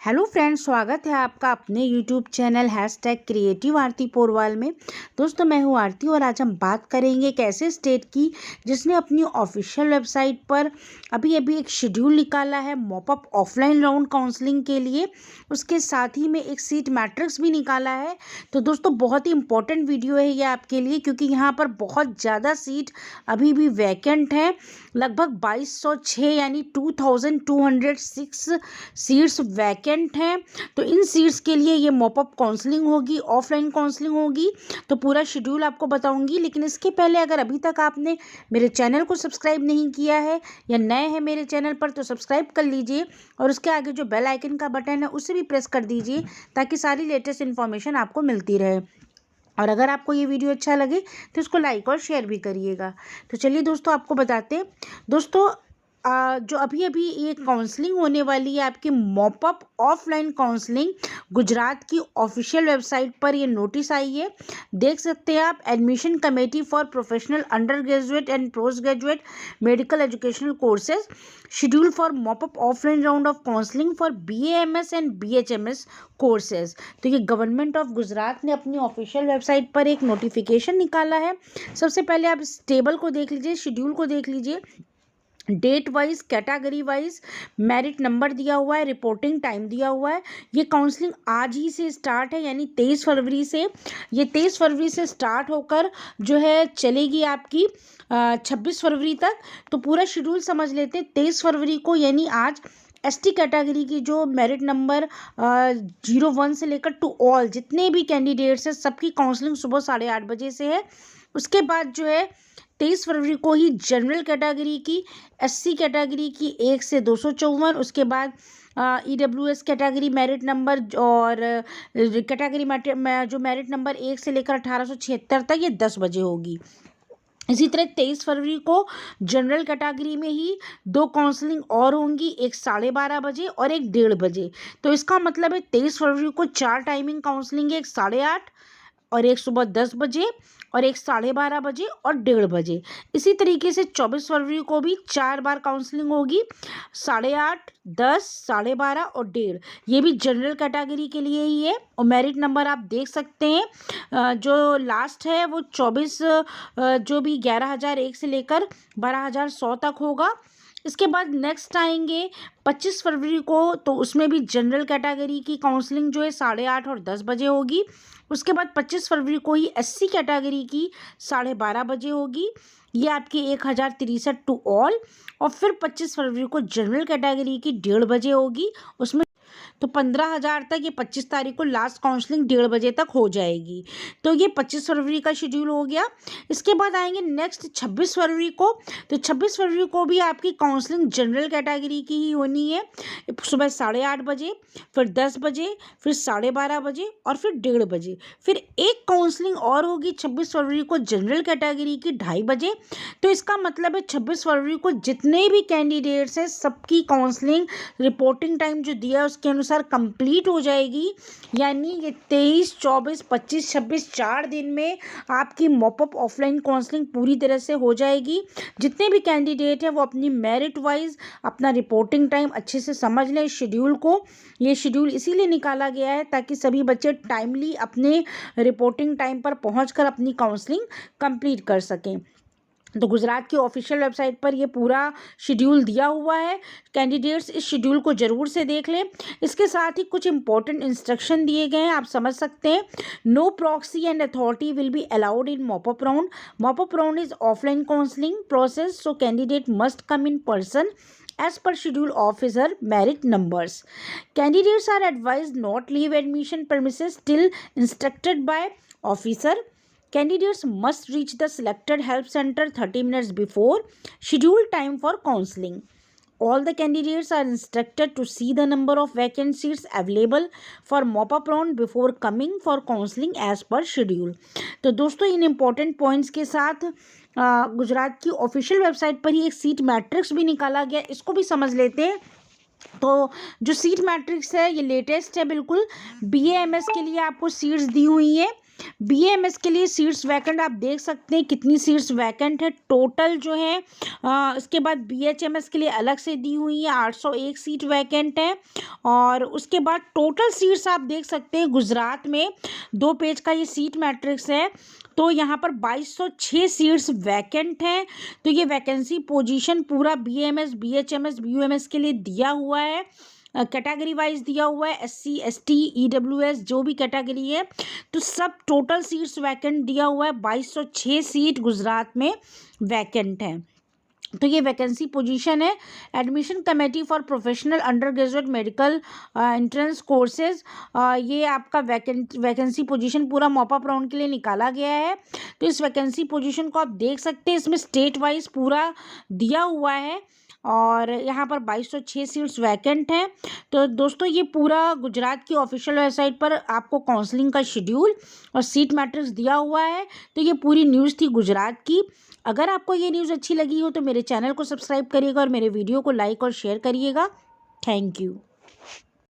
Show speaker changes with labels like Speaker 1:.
Speaker 1: Hello friends, स्वागत है आपका अपने यूट्यूब चैनल #क्रिएटिव आरती पोरवाल में। दोस्तों, मैं हूँ आरती और आज हम बात करेंगे एक ऐसे स्टेट की जिसने अपनी ऑफिशियल वेबसाइट पर अभी एक शेड्यूल निकाला है mop up offline round counselling के लिए। उसके साथ ही में एक सीट मैट्रिक्स भी निकाला है। तो दोस्तों, बहुत ही इंपॉर्टेंट वीडियो है ये आपके लिए, क्योंकि यहाँ पर बहुत ज़्यादा सीट अभी भी वैकेंट है। लगभग 2206 यानी 2206 सीट्स वैकेंट हैं। तो इन सीट्स के लिए ये मॉप अप काउंसलिंग होगी, ऑफलाइन काउंसलिंग होगी। तो पूरा शेड्यूल आपको बताऊंगी, लेकिन इसके पहले अगर अभी तक आपने मेरे चैनल को सब्सक्राइब नहीं किया है या नए हैं मेरे चैनल पर, तो सब्सक्राइब कर लीजिए और उसके आगे जो बेल आइकन का बटन है उसे भी प्रेस कर दीजिए, ताकि सारी लेटेस्ट इन्फॉर्मेशन आपको मिलती रहे। और अगर आपको ये वीडियो अच्छा लगे तो इसको लाइक और शेयर भी करिएगा। तो चलिए दोस्तों, आपको बताते हैं। दोस्तों, जो अभी ये काउंसलिंग होने वाली है आपकी mop up offline counselling, Gujarat की ऑफिशियल वेबसाइट पर ये नोटिस आई है। देख सकते हैं आप, admission committee for professional under graduate and post graduate medical educational courses schedule for mop up offline round of counselling for BAMS and BHMS courses. तो ये गवर्नमेंट ऑफ गुजरात ने अपनी ऑफिशियल वेबसाइट पर एक नोटिफिकेशन निकाला है। सबसे पहले आप इस टेबल को देख लीजिए, शेड्यूल को देख लीजिए। Date wise, category wise merit number दिया हुआ है, रिपोर्टिंग टाइम दिया हुआ है। ये काउंसलिंग आज ही से स्टार्ट है, यानी 23 फरवरी से। ये 23 फरवरी से स्टार्ट होकर जो है चलेगी आपकी 26 फरवरी तक। तो पूरा शेड्यूल समझ लेते हैं। 23 फरवरी को यानी आज ST कैटेगरी की जो मेरिट नंबर 01 से लेकर टू ऑल जितने भी कैंडिडेट्स हैं, सबकी काउंसलिंग सुबह 8:30 बजे से है। उसके बाद जो है 23 फरवरी को ही जनरल कैटेगरी की, SC कैटेगरी की 1 से 254, उसके बाद EWS कैटेगरी मेरिट नंबर और कैटेगरी जो मेरिट नंबर 1 से लेकर 1876 तक, ये 10 बजे होगी। इसी तरह 23 फरवरी को जनरल कैटेगरी में ही 2 काउंसलिंग और होंगी, एक 12:30 बजे और एक 1:30 बजे। तो इसका मतलब है 23 फरवरी को 4 टाइमिंग काउंसलिंग है, एक 8:30 और एक सुबह 10 बजे और एक 12:30 बजे और 1:30 बजे। इसी तरीके से 24 फरवरी को भी 4 बार काउंसलिंग होगी, 8:30, 10, 12:30 और 1:30। ये भी जनरल कैटेगरी के लिए ही है। और मेरिट नंबर आप देख सकते हैं, जो लास्ट है वो 24, जो भी 11,001 से लेकर 12,100 तक होगा। इसके बाद नेक्स्ट आएंगे 25 फरवरी को, तो उसमें भी जनरल कैटेगरी की काउंसलिंग जो है 8:30 और 10 बजे होगी। उसके बाद 25 फरवरी को ही SC कैटेगरी की 12:30 बजे होगी, ये आपकी 1063 टू ऑल। और फिर 25 फरवरी को जनरल कैटेगरी की 1:30 बजे होगी। उसमें तो 15,000 तक ये 25 तारीख को लास्ट काउंसलिंग 1:30 बजे तक हो जाएगी। तो ये 25 फरवरी का शेड्यूल हो गया। इसके बाद आएंगे नेक्स्ट 26 फरवरी को। तो 26 फरवरी को भी आपकी काउंसलिंग जनरल कैटेगरी की ही होनी है, सुबह 8:30 बजे, फिर 10 बजे, फिर 12:30 बजे और फिर 1:30 बजे। फिर एक काउंसलिंग और होगी 26 फरवरी को जनरल कैटेगरी की 2:30 बजे। तो इसका मतलब है 26 फरवरी को जितने भी कैंडिडेट्स हैं, सबकी काउंसलिंग रिपोर्टिंग टाइम जो दिया है उसके अनुसार कंप्लीट हो जाएगी। यानी ये 23, 24, 25, 26 4 दिन में आपकी मॉप अप ऑफलाइन काउंसलिंग पूरी तरह से हो जाएगी। जितने भी कैंडिडेट हैं वो अपनी मेरिट वाइज अपना रिपोर्टिंग टाइम अच्छे से समझ लें इस शेड्यूल को। ये शेड्यूल इसीलिए निकाला गया है ताकि सभी बच्चे टाइमली अपने रिपोर्टिंग टाइम पर पहुंचकर अपनी काउंसलिंग कंप्लीट कर सकें। तो गुजरात की ऑफिशियल वेबसाइट पर ये पूरा शेड्यूल दिया हुआ है। कैंडिडेट्स इस शेड्यूल को ज़रूर से देख लें। इसके साथ ही कुछ इंपॉर्टेंट इंस्ट्रक्शन दिए गए हैं, आप समझ सकते हैं। No proxy and authority will be allowed in mop up round. Mop up round is offline counselling process, so candidate must come in person as per schedule of his or merit numbers. Candidates are advised not leave admission premises till instructed by officer. Candidates must reach the selected help center 30 minutes before scheduled time for counseling. All the candidates are instructed to see the number of vacant seats available for mop-up round before coming for counseling as per schedule. तो दोस्तों, इन important points के साथ गुजरात की official website पर ही एक seat matrix भी निकाला गया, इसको भी समझ लेते हैं। तो जो सीट मैट्रिक्स है ये लेटेस्ट है बिल्कुल। BAMS के लिए आपको सीट्स दी हुई हैं बीएएमएस के लिए सीट्स वैकेंट आप देख सकते हैं कितनी सीट्स वैकेंट है टोटल जो है। इसके बाद बीएचएमएस के लिए अलग से दी हुई है 801 सीट वैकेंट है। और उसके बाद टोटल सीट्स आप देख सकते हैं गुजरात में 2 पेज का ये सीट मैट्रिक्स है, तो यहाँ पर 2206 सीट्स वैकेंट हैं। तो ये वैकेंसी पोजीशन पूरा बीएमएस बीएचएमएस बीयूएमएस के लिए दिया हुआ है, कैटेगरी वाइज दिया हुआ है, एससी एसटी ईडब्ल्यूएस जो भी कैटेगरी है, तो सब टोटल सीट्स वैकेंट दिया हुआ है। 2206 सीट गुजरात में वैकेंट है। तो ये वैकेंसी पोजीशन है। Admission committee for professional under graduate medical entrance courses, ये आपका वैकेंसी पोजीशन पूरा मॉपअप राउंड के लिए निकाला गया है। तो इस वैकेंसी पोजीशन को आप देख सकते हैं, इसमें स्टेट वाइज पूरा दिया हुआ है और यहाँ पर 2206 सीट्स वैकेंट हैं। तो दोस्तों ये पूरा गुजरात की ऑफिशियल वेबसाइट पर आपको काउंसलिंग का शेड्यूल और सीट मैट्रिक्स दिया हुआ है। तो ये पूरी न्यूज़ थी गुजरात की। अगर आपको ये न्यूज़ अच्छी लगी हो तो मेरे चैनल को सब्सक्राइब करिएगा और मेरे वीडियो को लाइक और शेयर करिएगा। Thank you.